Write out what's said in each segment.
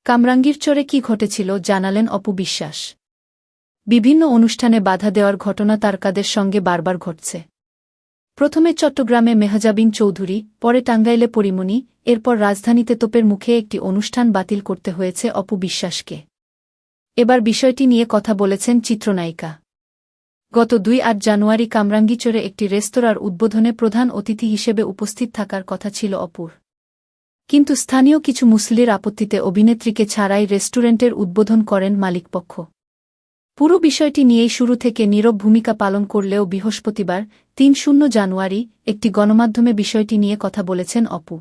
কামরাঙ্গীর চরে কি ঘটেছিল জানালেন অপু বিশ্বাস। বিভিন্ন অনুষ্ঠানে বাধা দেওয়ার ঘটনা তারকাদের সঙ্গে বারবার ঘটছে। প্রথমে চট্টগ্রামে মেহজাবিন চৌধুরী, পরে টাঙ্গাইলে পরিমণি, এরপর রাজধানীতে তোপের মুখে একটি অনুষ্ঠান বাতিল করতে হয়েছে অপু বিশ্বাসকে। এবার বিষয়টি নিয়ে কথা বলেছেন চিত্রনায়িকা। গত ২-৮ জানুয়ারি কামরাঙ্গীচরে একটি রেস্তোরাঁর উদ্বোধনে প্রধান অতিথি হিসেবে উপস্থিত থাকার কথা ছিল অপুর। কিন্তু স্থানীয় কিছু মুসল্লির আপত্তিতে অভিনেত্রীকে ছাড়াই রেস্টুরেন্টের উদ্বোধন করেন মালিকপক্ষ। পুরো বিষয়টি নিয়েই শুরু থেকে নীরব ভূমিকা পালন করলেও বৃহস্পতিবার ৩ জানুয়ারি একটি গণমাধ্যমে বিষয়টি নিয়ে কথা বলেছেন অপু।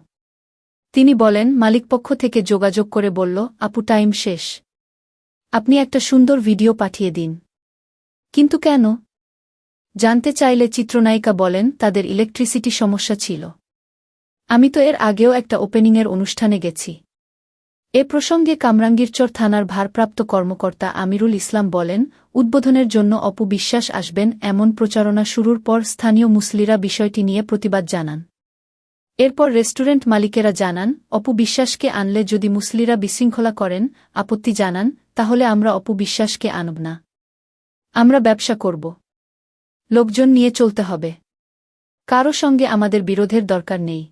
তিনি বলেন, মালিকপক্ষ থেকে যোগাযোগ করে বলল, আপু টাইম শেষ। আপনি একটা সুন্দর ভিডিও পাঠিয়ে দিন। কিন্তু কেন? জানতে চাইলে চিত্রনায়িকা বলেন, তাদের ইলেকট্রিসিটি সমস্যা ছিল। আমি তো এর আগেও একটা ওপেনিংয়ের অনুষ্ঠানে গেছি। এ প্রসঙ্গে কামরাঙ্গীরচর থানার ভারপ্রাপ্ত কর্মকর্তা আমিরুল ইসলাম বলেন, উদ্বোধনের জন্য অপু বিশ্বাস আসবেন এমন প্রচারণা শুরুর পর স্থানীয় মুসল্লিরা বিষয়টি নিয়ে প্রতিবাদ জানান। এরপর রেস্টুরেন্ট মালিকেরা জানান, অপু বিশ্বাসকে আনলে যদি মুসল্লিরা বিশৃঙ্খলা করেন, আপত্তি জানান, তাহলে আমরা অপু বিশ্বাসকে আনব না। আমরা ব্যবসা করব। লোকজন নিয়ে চলতে হবে। কারো সঙ্গে আমাদের বিরোধের দরকার নেই।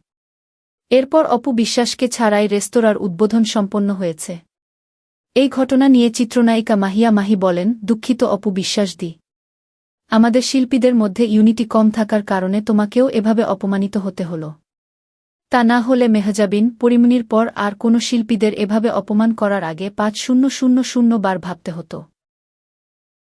এরপর অপু বিশ্বাসকে ছাড়াই রেস্তোরাঁর উদ্বোধন সম্পন্ন হয়েছে। এই ঘটনা নিয়ে চিত্রনায়িকা মাহিয়া মাহি বলেন, দুঃখিত অপু বিশ্বাসদি। আমাদের শিল্পীদের মধ্যে ইউনিটি কম থাকার কারণে তোমাকেও এভাবে অপমানিত হতে হলো। তা না হলে মেহজাবিন, পরিমণির পর আর কোনো শিল্পীদের এভাবে অপমান করার আগে ৫০০০ বার ভাবতে হতো।